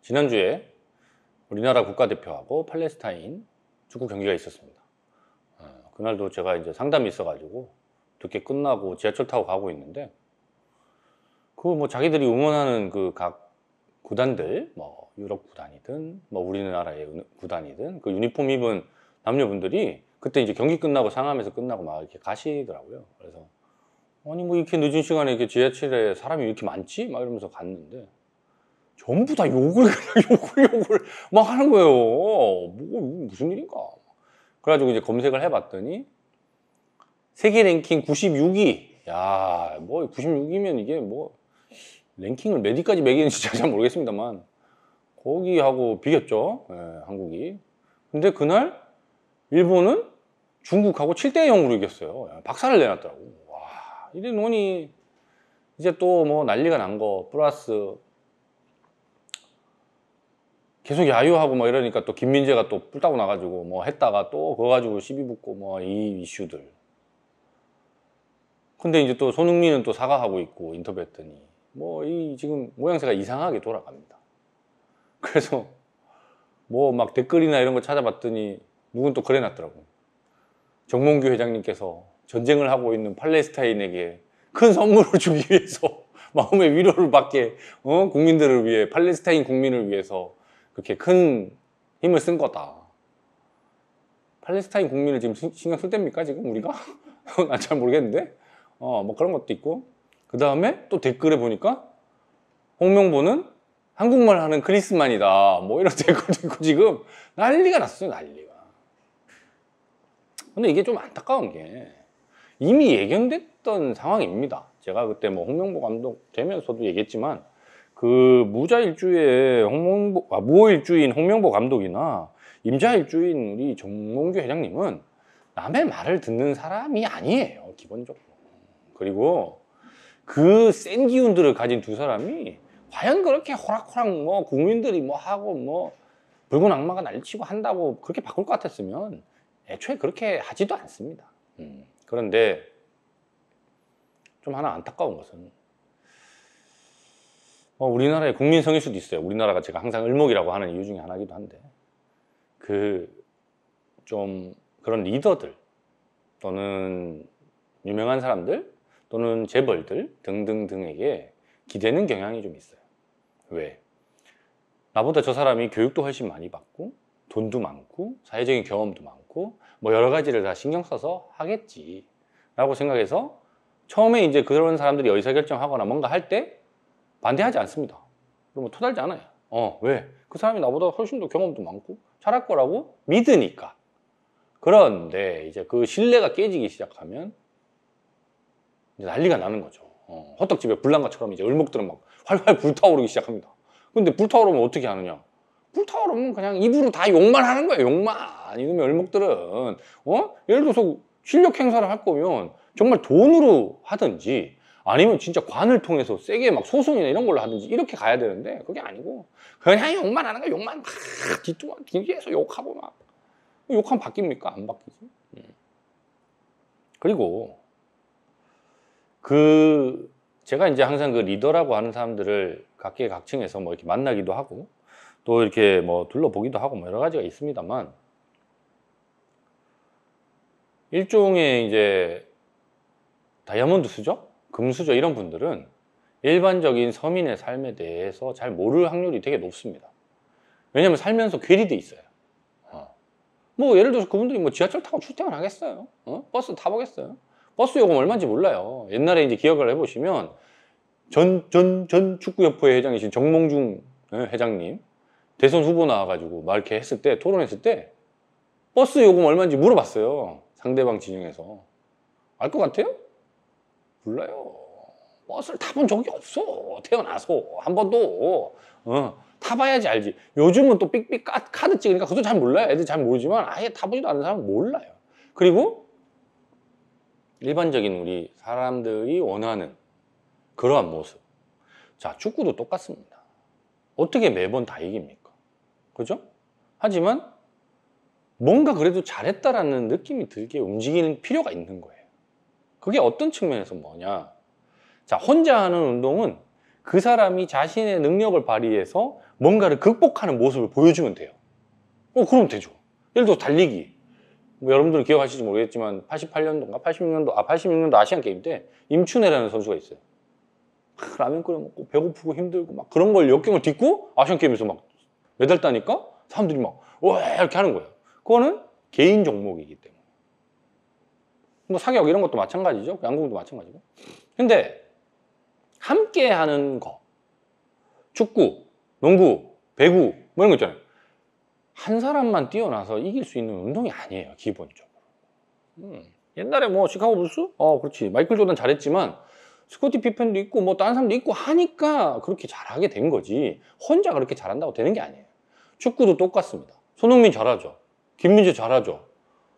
지난주에 우리나라 국가대표하고 팔레스타인 축구 경기가 있었습니다. 그날도 제가 이제 상담이 있어가지고 늦게 끝나고 지하철 타고 가고 있는데, 그 뭐 자기들이 응원하는 그 각 구단들, 뭐 유럽 구단이든 뭐 우리나라의 구단이든 그 유니폼 입은 남녀분들이 그때 이제 경기 끝나고 상암에서 끝나고 막 이렇게 가시더라고요. 그래서 아니 뭐 이렇게 늦은 시간에 이렇게 지하철에 사람이 이렇게 많지? 막 이러면서 갔는데 전부 다 욕을 그냥 욕을 막 하는 거예요. 뭐 무슨 일인가? 그래가지고 이제 검색을 해봤더니 세계 랭킹 96위. 야, 뭐 96위면 이게 뭐 랭킹을 몇 위까지 매기는지 잘 모르겠습니다만 거기하고 비겼죠. 예, 한국이. 근데 그날 일본은 중국하고 7대 0으로 이겼어요. 박살을 내놨더라고. 와, 이래 놓으니 이제 또 뭐 난리가 난 거 플러스 계속 야유하고 뭐 이러니까 또 김민재가 또 뿔따고 나가지고 뭐 했다가 또 그거 가지고 시비 붙고 뭐 이 이슈들. 근데 이제 또 손흥민은 또 사과하고 있고 인터뷰했더니 뭐 이 지금 모양새가 이상하게 돌아갑니다. 그래서 뭐 막 댓글이나 이런 거 찾아봤더니 누군 또 그래놨더라고. 정몽규 회장님께서 전쟁을 하고 있는 팔레스타인에게 큰 선물을 주기 위해서 마음의 위로를 받게 국민들을 위해 팔레스타인 국민을 위해서 그렇게 큰 힘을 쓴 거다. 팔레스타인 국민을 지금 신경 쓸 때입니까 지금 우리가? 난 잘 모르겠는데 뭐 그런 것도 있고, 그 다음에 또 댓글에 보니까 홍명보는 한국말 하는 크리스만이다 뭐 이런 댓글도 있고 지금 난리가 났어요. 난리가. 근데 이게 좀 안타까운 게 이미 예견됐던 상황입니다. 제가 그때 뭐 홍명보 감독 되면서도 얘기했지만 그 무자일주의 무호일주인 홍명보 감독이나 임자일주인 우리 정몽규 회장님은 남의 말을 듣는 사람이 아니에요, 기본적으로. 그리고 그 센 기운들을 가진 두 사람이 과연 그렇게 호락호락 뭐 국민들이 뭐 하고 뭐 붉은 악마가 날치고 한다고 그렇게 바꿀 것 같았으면 애초에 그렇게 하지도 않습니다. 그런데 좀 하나 안타까운 것은 우리나라의 국민성일 수도 있어요. 우리나라가 제가 항상 을목이라고 하는 이유 중에 하나이기도 한데, 좀 그런 리더들 또는 유명한 사람들 또는 재벌들 등등등에게 기대는 경향이 좀 있어요. 왜? 나보다 저 사람이 교육도 훨씬 많이 받고 돈도 많고 사회적인 경험도 많고 뭐 여러 가지를 다 신경 써서 하겠지 라고 생각해서 처음에 이제 그런 사람들이 의사결정하거나 뭔가 할 때 반대하지 않습니다. 그러면 토달지 않아요. 왜? 그 사람이 나보다 훨씬 더 경험도 많고 잘할 거라고 믿으니까. 그런데 이제 그 신뢰가 깨지기 시작하면 이제 난리가 나는 거죠. 호떡집에 불난것처럼 이제 을목들은 막 활활 불타오르기 시작합니다. 근데 불타오르면 어떻게 하느냐? 불타오르면 그냥 입으로 다 욕만 하는 거예요. 욕만. 이놈의 을목들은 예를 들어서 실력 행사를 할 거면 정말 돈으로 하든지 아니면 진짜 관을 통해서 세게 막 소송이나 이런 걸로 하든지 이렇게 가야 되는데 그게 아니고 그냥 욕만 하는 거야. 욕만 막 뒤에서 욕하고 막. 욕하면 바뀝니까? 안 바뀌지. 그리고 제가 이제 항상 그 리더라고 하는 사람들을 각계각층에서 뭐 이렇게 만나기도 하고 또 이렇게 뭐 둘러보기도 하고 뭐 여러 가지가 있습니다만, 일종의 이제 다이아몬드 수저, 금수저 이런 분들은 일반적인 서민의 삶에 대해서 잘 모를 확률이 되게 높습니다. 왜냐면 살면서 괴리돼 있어요. 뭐 예를 들어서 그분들이 뭐 지하철 타고 출퇴근 하겠어요? 버스 타보겠어요? 버스 요금 얼마인지 몰라요. 옛날에 이제 기억을 해보시면 전 축구협회 회장이신 정몽중 회장님 대선 후보 나와가지고 막 이렇게 했을 때, 토론했을 때 버스 요금 얼마인지 물어봤어요. 상대방 진영에서. 알 것 같아요? 몰라요. 버스를 타본 적이 없어. 태어나서 한 번도. 타봐야지 알지. 요즘은 또 삑삑 카드 찍으니까 그것도 잘 몰라요. 애들 잘 모르지만 아예 타보지도 않은 사람은 몰라요. 그리고 일반적인 우리 사람들이 원하는 그러한 모습. 자, 축구도 똑같습니다. 어떻게 매번 다 이깁니까? 그죠? 하지만 뭔가 그래도 잘했다라는 느낌이 들게 움직이는 필요가 있는 거예요. 그게 어떤 측면에서 뭐냐? 자, 혼자 하는 운동은 그 사람이 자신의 능력을 발휘해서 뭔가를 극복하는 모습을 보여주면 돼요. 그러면 되죠. 예를 들어 달리기. 뭐 여러분들은 기억하실지 모르겠지만 88년도인가 86년도 아시안 게임 때 임춘애라는 선수가 있어요. 라면 끓여 먹고 배고프고 힘들고 막 그런 걸 역경을 딛고 아시안 게임에서 막 메달 따니까 사람들이 막 와 이렇게 하는 거예요. 그거는 개인 종목이기 때문에. 뭐 사격 이런 것도 마찬가지죠. 양궁도 마찬가지고. 근데 함께 하는 거, 축구, 농구, 배구 뭐 이런 거 있잖아요. 한 사람만 뛰어나서 이길 수 있는 운동이 아니에요, 기본적으로. 옛날에 뭐 시카고 불스? 그렇지. 마이클 조던 잘했지만 스코티 피펜도 있고 뭐 다른 사람도 있고 하니까 그렇게 잘하게 된 거지. 혼자 그렇게 잘한다고 되는 게 아니에요. 축구도 똑같습니다. 손흥민 잘하죠. 김민재 잘하죠.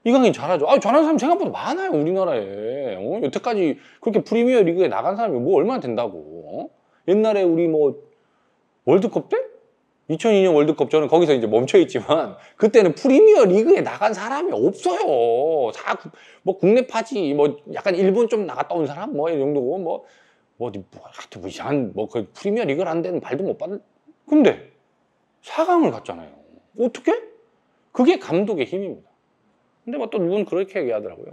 이강인 잘하죠. 잘하는 사람 생각보다 많아요, 우리나라에. 여태까지 그렇게 프리미어 리그에 나간 사람이 뭐 얼마나 된다고. 옛날에 우리 뭐 월드컵 때? 2002년 월드컵 저는 거기서 이제 멈춰있지만 그때는 프리미어 리그에 나간 사람이 없어요. 다 뭐 국내파지 뭐 약간 일본 좀 나갔다 온 사람 뭐 이 정도고 하여튼 뭐 이상한 그 프리미어 리그를 한 데는 발도 못 받은. 근데 4강을 갔잖아요. 어떻게? 그게 감독의 힘입니다. 근데 뭐 또 누군 그렇게 얘기하더라고요.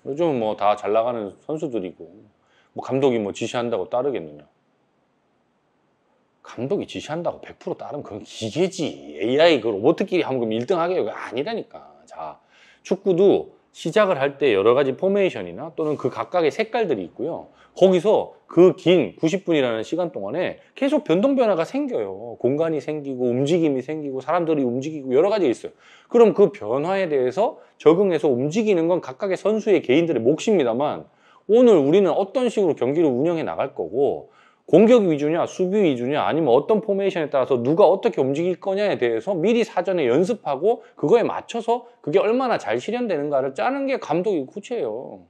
요즘은 뭐 다 잘 나가는 선수들이고 뭐 감독이 뭐 지시한다고 따르겠느냐. 감독이 지시한다고 100% 따르면 그건 기계지. AI 그 로봇끼리 하면 그럼 1등 하게 그거 아니라니까. 자, 축구도 시작을 할 때 여러 가지 포메이션이나 또는 그 각각의 색깔들이 있고요. 거기서 그 긴 90분이라는 시간 동안에 계속 변동 변화가 생겨요. 공간이 생기고 움직임이 생기고 사람들이 움직이고 여러 가지가 있어요. 그럼 그 변화에 대해서 적응해서 움직이는 건 각각의 선수의 개인들의 몫입니다만 오늘 우리는 어떤 식으로 경기를 운영해 나갈 거고 공격 위주냐 수비 위주냐 아니면 어떤 포메이션에 따라서 누가 어떻게 움직일 거냐에 대해서 미리 사전에 연습하고 그거에 맞춰서 그게 얼마나 잘 실현되는가를 짜는 게 감독의 코치예요.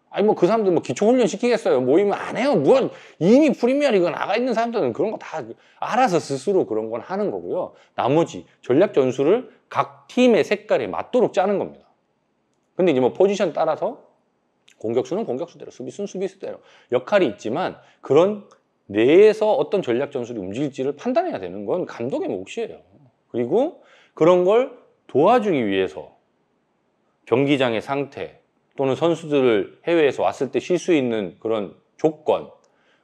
아니 뭐 그 사람들 뭐 기초훈련 시키겠어요. 모이면 안 해요. 뭐 이미 프리미어리그 나가 있는 사람들은 그런 거 다 알아서 스스로 그런 건 하는 거고요. 나머지 전략 전술을 각 팀의 색깔에 맞도록 짜는 겁니다. 근데 이제 뭐 포지션 따라서 공격수는 공격수대로 수비수는 수비수대로 역할이 있지만 그런 내에서 어떤 전략 전술이 움직일지를 판단해야 되는 건 감독의 몫이에요. 그리고 그런 걸 도와주기 위해서 경기장의 상태 또는 선수들을 해외에서 왔을 때 쉴 수 있는 그런 조건,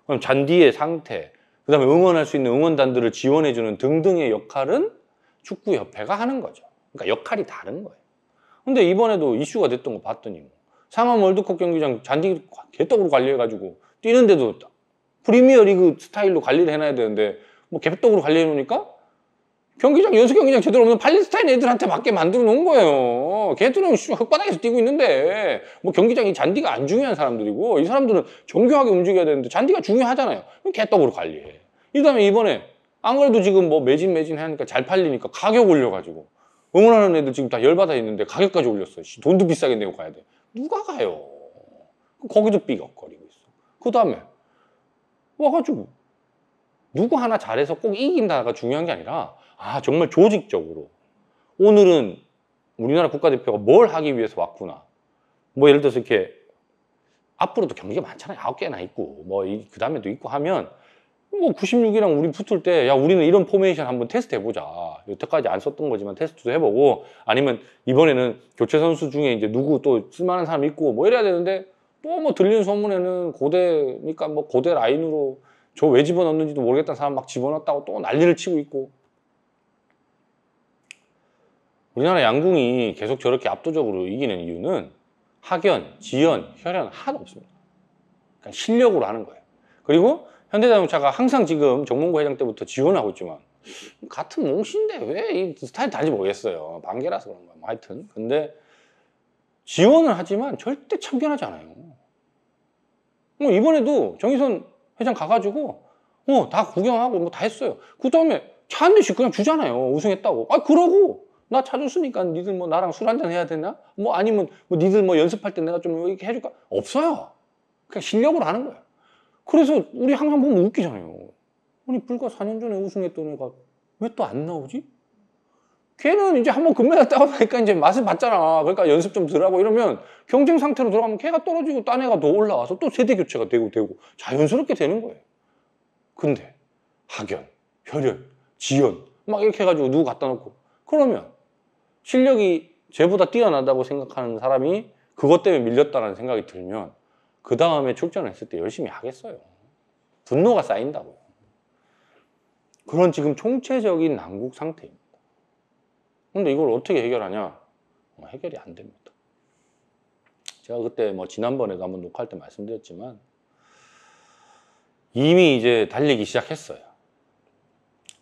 그럼 잔디의 상태, 그 다음에 응원할 수 있는 응원단들을 지원해주는 등등의 역할은 축구협회가 하는 거죠. 그러니까 역할이 다른 거예요. 근데 이번에도 이슈가 됐던 거 봤더니 상암 월드컵 경기장 잔디 개떡으로 관리해가지고 뛰는데도 프리미어 리그 스타일로 관리를 해놔야 되는데 뭐 개떡으로 관리해 놓으니까 경기장 연습 경기장 제대로 없는 팔레스타인 애들한테 맞게 만들어 놓은 거예요. 걔들은 흙바닥에서 뛰고 있는데 뭐 경기장이 잔디가 안 중요한 사람들이고 이 사람들은 정교하게 움직여야 되는데 잔디가 중요하잖아요. 그럼 개떡으로 관리해. 이 다음에 이번에 안 그래도 지금 뭐 매진 하니까 잘 팔리니까 가격 올려가지고 응원하는 애들 지금 다 열받아 있는데 가격까지 올렸어. 돈도 비싸게 내고 가야 돼. 누가 가요? 거기도 삐걱거리고 있어. 그 다음에 와가지고 누구 하나 잘해서 꼭 이긴다가 중요한 게 아니라 정말 조직적으로 오늘은 우리나라 국가대표가 뭘 하기 위해서 왔구나. 뭐 예를 들어서 이렇게 앞으로도 경기가 많잖아요. 9개나 있고 뭐 그 다음에도 있고 하면 뭐 96이랑 우리 붙을 때 야 우리는 이런 포메이션 한번 테스트 해보자. 여태까지 안 썼던 거지만 테스트도 해보고 아니면 이번에는 교체 선수 중에 이제 누구 또 쓸만한 사람 있고 뭐 이래야 되는데 또 뭐 들리는 소문에는 고대니까 뭐 고대 라인으로 저 왜 집어넣는지도 모르겠다는 사람 막 집어넣었다고 또 난리를 치고 있고. 우리나라 양궁이 계속 저렇게 압도적으로 이기는 이유는 학연, 지연, 혈연 하나도 없습니다. 그러니까 실력으로 하는 거예요. 그리고 현대자동차가 항상 지금 정몽구 회장 때부터 지원하고 있지만 같은 몽신데 왜 이 스타일이 다른지 모르겠어요. 반개라서 그런 거야. 뭐 하여튼 근데 지원을 하지만 절대 참견하지 않아요. 이번에도 정의선 회장 가가지고 다 구경하고 뭐 다 했어요. 그 다음에 차 한 대씩 그냥 주잖아요. 우승했다고. 그러고 나 차 줬으니까 니들 뭐 나랑 술 한잔 해야 되나? 뭐 아니면 뭐 니들 뭐 연습할 때 내가 좀 이렇게 해줄까? 없어요. 그냥 실력으로 하는 거야. 그래서 우리 항상 보면 웃기잖아요. 아니 불과 4년 전에 우승했던 애가 왜 또 안 나오지? 걔는 이제 한번 금메달 따고 나니까 이제 맛을 봤잖아. 그러니까 연습 좀 덜 하고 이러면 경쟁 상태로 들어가면 걔가 떨어지고 딴 애가 더 올라와서 또 세대 교체가 되고 자연스럽게 되는 거예요. 근데 학연, 혈연, 지연 막 이렇게 해가지고 누구 갖다 놓고 그러면 실력이 쟤보다 뛰어나다고 생각하는 사람이 그것 때문에 밀렸다는 생각이 들면 그 다음에 출전을 했을 때 열심히 하겠어요. 분노가 쌓인다고요. 그런 지금 총체적인 난국 상태입니다. 근데 이걸 어떻게 해결하냐? 해결이 안 됩니다. 제가 그때 뭐 지난번에도 한번 녹화할 때 말씀드렸지만 이미 이제 달리기 시작했어요.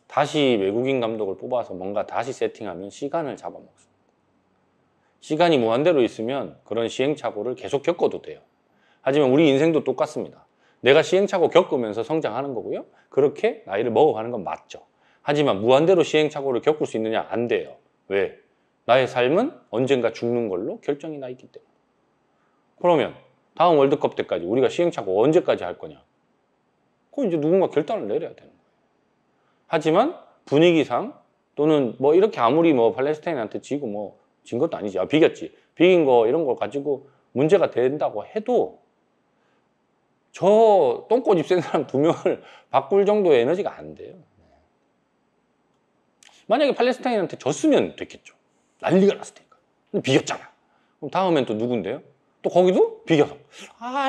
다시 외국인 감독을 뽑아서 뭔가 다시 세팅하면 시간을 잡아먹습니다. 시간이 무한대로 있으면 그런 시행착오를 계속 겪어도 돼요. 하지만 우리 인생도 똑같습니다. 내가 시행착오 겪으면서 성장하는 거고요. 그렇게 나이를 먹어가는 건 맞죠. 하지만 무한대로 시행착오를 겪을 수 있느냐? 안 돼요. 왜? 나의 삶은 언젠가 죽는 걸로 결정이 나 있기 때문에. 그러면 다음 월드컵 때까지 우리가 시행착오 언제까지 할 거냐? 그건 이제 누군가 결단을 내려야 되는 거예요. 하지만 분위기상 또는 뭐 이렇게 아무리 뭐 팔레스타인한테 지고 뭐 진 것도 아니지. 비겼지. 비긴 거 이런 걸 가지고 문제가 된다고 해도 저 똥꼬집 센 사람 2명을 바꿀 정도의 에너지가 안 돼요. 만약에 팔레스타인한테 졌으면 됐겠죠. 난리가 났을 테니까. 근데 비겼잖아. 그럼 다음엔 또 누군데요? 또 거기도 비겨서.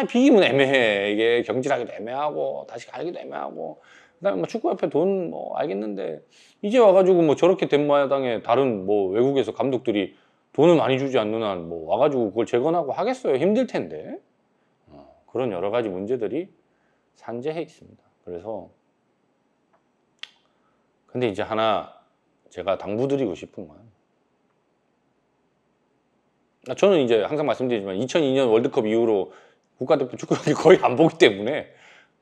비기면 애매해. 이게 경질하기도 애매하고 다시 가기도 애매하고 그다음에 뭐 축구협회 돈 뭐 알겠는데 이제 와가지고 뭐 저렇게 된 마당에 다른 뭐 외국에서 감독들이 돈을 많이 주지 않는 한 뭐 와가지고 그걸 재건하고 하겠어요? 힘들 텐데. 그런 여러 가지 문제들이 산재해 있습니다. 그래서 근데 이제 하나 제가 당부드리고 싶은 건 저는 이제 항상 말씀드리지만 2002년 월드컵 이후로 국가대표 축구 경기 거의 안 보기 때문에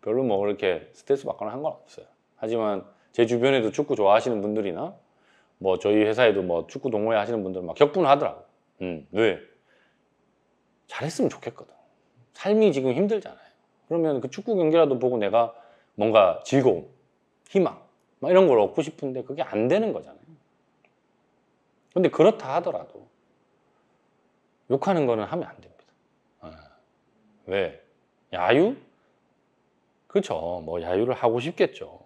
별로 뭐 그렇게 스트레스 받거나 한 건 없어요. 하지만 제 주변에도 축구 좋아하시는 분들이나 뭐 저희 회사에도 뭐 축구 동호회 하시는 분들 막 격분을 하더라고. 왜? 잘했으면 좋겠거든. 삶이 지금 힘들잖아요. 그러면 그 축구 경기라도 보고 내가 뭔가 즐거움, 희망 막 이런 걸 얻고 싶은데 그게 안 되는 거잖아요. 근데 그렇다 하더라도 욕하는 거는 하면 안 됩니다. 왜? 야유? 그렇죠. 뭐 야유를 하고 싶겠죠.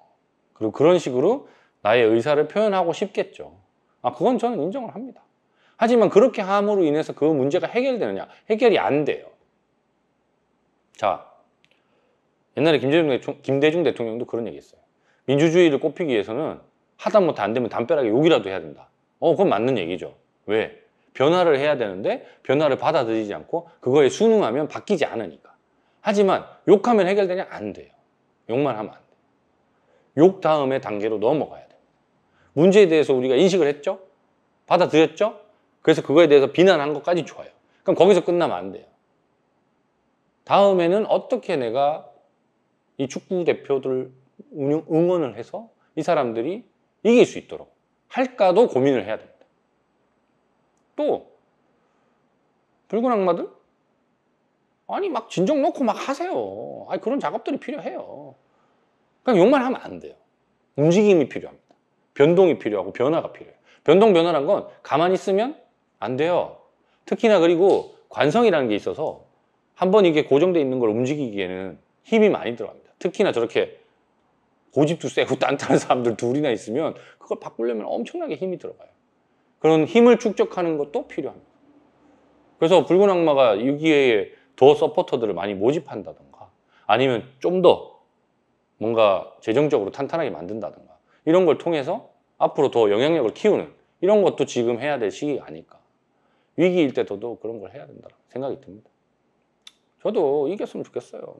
그리고 그런 식으로 나의 의사를 표현하고 싶겠죠. 그건 저는 인정을 합니다. 하지만 그렇게 함으로 인해서 그 문제가 해결되느냐? 해결이 안 돼요. 자, 옛날에 김대중 대통령도 그런 얘기 했어요. 민주주의를 꼽히기 위해서는 하다못해 안 되면 담벼락에 욕이라도 해야 된다. 그건 맞는 얘기죠. 왜? 변화를 해야 되는데 변화를 받아들이지 않고 그거에 순응하면 바뀌지 않으니까. 하지만 욕하면 해결되냐? 안 돼요. 욕만 하면 안 돼요. 욕 다음에 단계로 넘어가야 돼요. 문제에 대해서 우리가 인식을 했죠? 받아들였죠? 그래서 그거에 대해서 비난한 것까지 좋아요. 그럼 거기서 끝나면 안 돼요. 다음에는 어떻게 내가 이 축구 대표들 응원을 해서 이 사람들이 이길 수 있도록 할까도 고민을 해야 됩니다. 또 붉은 악마들? 아니 막 진정 놓고 막 하세요. 그런 작업들이 필요해요. 그냥 욕만 하면 안 돼요. 움직임이 필요합니다. 변동이 필요하고 변화가 필요해요. 변화란 건 가만히 있으면 안 돼요. 특히나 그리고 관성이라는 게 있어서 한번 이게 고정되어 있는 걸 움직이기에는 힘이 많이 들어갑니다. 특히나 저렇게 고집도 세고 단단한 사람들 둘이나 있으면 그걸 바꾸려면 엄청나게 힘이 들어가요. 그런 힘을 축적하는 것도 필요합니다. 그래서 붉은 악마가 이 기회에 더 서포터들을 많이 모집한다던가 아니면 좀 더 뭔가 재정적으로 탄탄하게 만든다던가 이런 걸 통해서 앞으로 더 영향력을 키우는 이런 것도 지금 해야 될 시기가 아닐까. 위기일 때 더더욱 그런 걸 해야 된다 생각이 듭니다. 저도 이겼으면 좋겠어요.